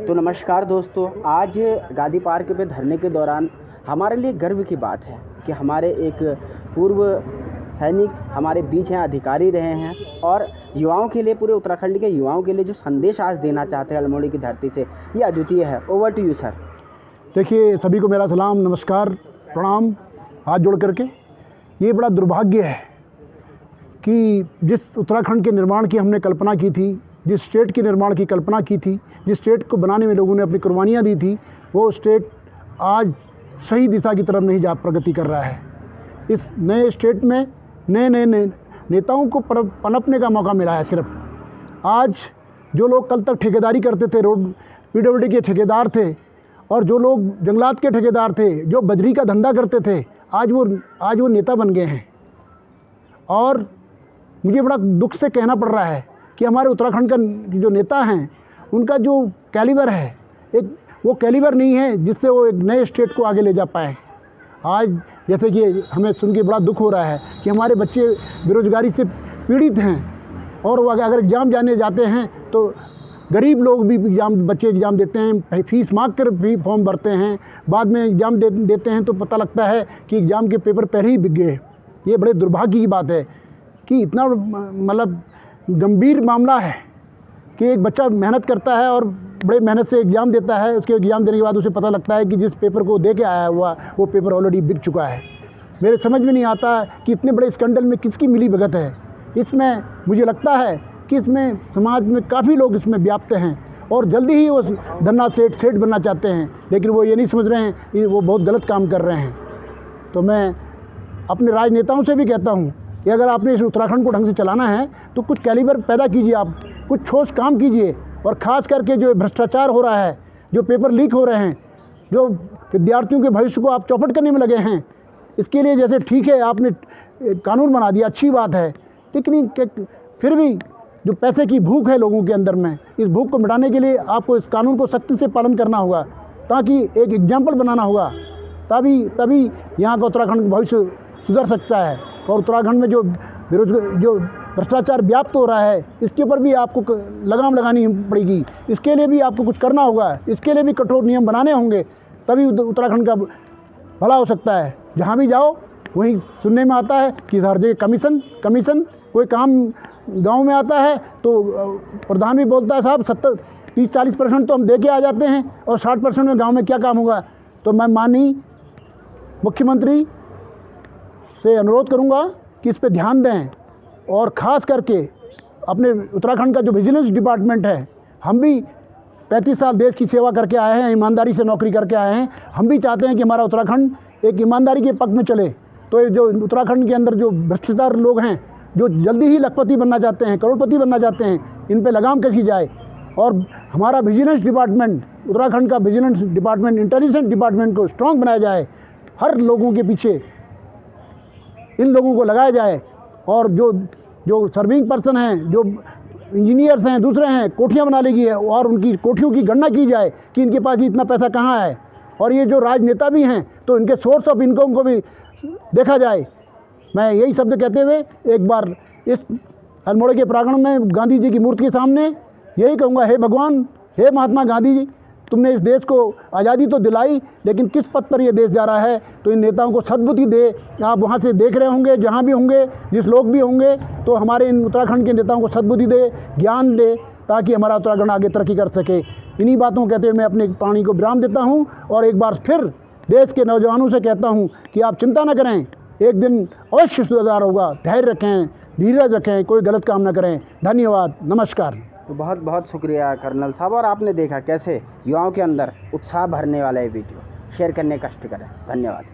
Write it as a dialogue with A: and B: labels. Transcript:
A: तो नमस्कार दोस्तों, आज गांधी पार्क पे धरने के दौरान हमारे लिए गर्व की बात है कि हमारे एक पूर्व सैनिक हमारे बीच हैं, अधिकारी रहे हैं और युवाओं के लिए, पूरे उत्तराखंड के युवाओं के लिए जो संदेश आज देना चाहते हैं अल्मोड़ी की धरती से, ये अद्वितीय है। Over to you sir.
B: देखिए, सभी को मेरा सलाम, नमस्कार, प्रणाम, हाथ जोड़ करके। ये बड़ा दुर्भाग्य है कि जिस उत्तराखंड के निर्माण की हमने कल्पना की थी, जिस स्टेट के निर्माण की कल्पना की थी, जिस स्टेट को बनाने में लोगों ने अपनी कुर्बानियाँ दी थी, वो स्टेट आज सही दिशा की तरफ नहीं जा प्रगति कर रहा है। इस नए स्टेट में नए नेताओं को पनपने का मौका मिला है। सिर्फ आज जो लोग कल तक ठेकेदारी करते थे, रोड पीडब्ल्यूडी के ठेकेदार थे, और जो लोग जंगलात के ठेकेदार थे, जो बजरी का धंधा करते थे, आज वो नेता बन गए हैं। और मुझे बड़ा दुख से कहना पड़ रहा है कि हमारे उत्तराखंड का जो नेता हैं, उनका जो कैलिबर है, वो कैलिबर नहीं है जिससे वो एक नए स्टेट को आगे ले जा पाए। आज जैसे कि हमें सुन के बड़ा दुख हो रहा है कि हमारे बच्चे बेरोजगारी से पीड़ित हैं, और वो अगर एग्ज़ाम जाने जाते हैं तो गरीब लोग भी बच्चे एग्ज़ाम देते हैं, फीस मांग कर भी फॉर्म भरते हैं, बाद में एग्ज़ाम देते हैं तो पता लगता है कि एग्ज़ाम के पेपर पहले ही बिक गए। ये बड़े दुर्भाग्य की बात है कि इतना मतलब गंभीर मामला है कि एक बच्चा मेहनत करता है और बड़े मेहनत से एग्ज़ाम देता है, उसके एग्ज़ाम देने के बाद उसे पता लगता है कि जिस पेपर को दे के आया हुआ वो पेपर ऑलरेडी बिक चुका है। मेरे समझ में नहीं आता कि इतने बड़े स्कैंडल में किसकी मिली भगत है। इसमें मुझे लगता है कि इसमें समाज में काफ़ी लोग इसमें व्याप्त हैं और जल्दी ही वो धन्ना सेठ बनना चाहते हैं, लेकिन वो ये नहीं समझ रहे हैं कि वो बहुत गलत काम कर रहे हैं। तो मैं अपने राजनेताओं से भी कहता हूँ कि अगर आपने इस उत्तराखंड को ढंग से चलाना है तो कुछ कैलिबर पैदा कीजिए, आप कुछ ठोस काम कीजिए। और ख़ास करके जो भ्रष्टाचार हो रहा है, जो पेपर लीक हो रहे हैं, जो विद्यार्थियों के भविष्य को आप चौपट करने में लगे हैं, इसके लिए जैसे ठीक है आपने कानून बना दिया, अच्छी बात है, लेकिन फिर भी जो पैसे की भूख है लोगों के अंदर में, इस भूख को मिटाने के लिए आपको इस कानून को सख्ती से पालन करना होगा, ताकि एक एग्जाम्पल बनाना होगा, तभी यहाँ का उत्तराखंड का भविष्य सुधर सकता है। और उत्तराखंड में जो भ्रष्टाचार व्याप्त हो रहा है, इसके ऊपर भी आपको लगाम लगानी पड़ेगी। इसके लिए भी आपको कुछ करना होगा, इसके लिए भी कठोर नियम बनाने होंगे, तभी उत्तराखंड का भला हो सकता है। जहाँ भी जाओ वहीं सुनने में आता है कि हर जगह कमीशन। कोई काम गांव में आता है तो प्रधान भी बोलता है साहब 30-40% तो हम दे के आ जाते हैं और 60% में गाँव में क्या काम होगा। तो मैं माननीय मुख्यमंत्री से अनुरोध करूंगा कि इस पे ध्यान दें, और ख़ास करके अपने उत्तराखंड का जो विजिलेंस डिपार्टमेंट है, हम भी 35 साल देश की सेवा करके आए हैं, ईमानदारी से नौकरी करके आए हैं। हम भी चाहते हैं कि हमारा उत्तराखंड एक ईमानदारी के पक्ष में चले। तो ये जो उत्तराखंड के अंदर जो भ्रष्टाचार लोग हैं, जो जल्दी ही लखपति बनना चाहते हैं, करोड़पति बनना चाहते हैं, इन पर लगाम कसी जाए। और हमारा विजिलेंस डिपार्टमेंट, उत्तराखंड का विजिलेंस डिपार्टमेंट, इंटेलिजेंस डिपार्टमेंट को स्ट्रॉन्ग बनाया जाए। हर लोगों के पीछे इन लोगों को लगाया जाए, और जो सर्विंग पर्सन हैं, जो इंजीनियर्स हैं, दूसरे हैं, कोठियाँ बना लेगी है, और उनकी कोठियों की गणना की जाए कि इनके पास इतना पैसा कहाँ है। और ये जो राजनेता भी हैं तो इनके सोर्स ऑफ इनकम को भी देखा जाए। मैं यही शब्द कहते हुए एक बार इस अल्मोड़ा के प्रांगण में गांधी जी की मूर्ति के सामने यही कहूँगा, हे भगवान, हे महात्मा गांधी जी, तुमने इस देश को आज़ादी तो दिलाई, लेकिन किस पथ पर ये देश जा रहा है, तो इन नेताओं को सद्बुद्धि दे। आप वहाँ से देख रहे होंगे, जहाँ भी होंगे, जिस लोग भी होंगे, तो हमारे इन उत्तराखंड के नेताओं को सद्बुद्धि दे, ज्ञान दे, ताकि हमारा उत्तराखंड आगे तरक्की कर सके। इन्हीं बातों को कहते हुए मैं अपने वाणी को विराम देता हूँ, और एक बार फिर देश के नौजवानों से कहता हूँ कि आप चिंता न करें, एक दिन अवश्य सुधार होगा। धैर्य रखें, धीरज रखें, कोई गलत काम न करें। धन्यवाद, नमस्कार।
A: तो बहुत बहुत शुक्रिया कर्नल साहब। और आपने देखा कैसे युवाओं के अंदर उत्साह भरने वाला ये वीडियो शेयर करने का कष्ट करें। धन्यवाद।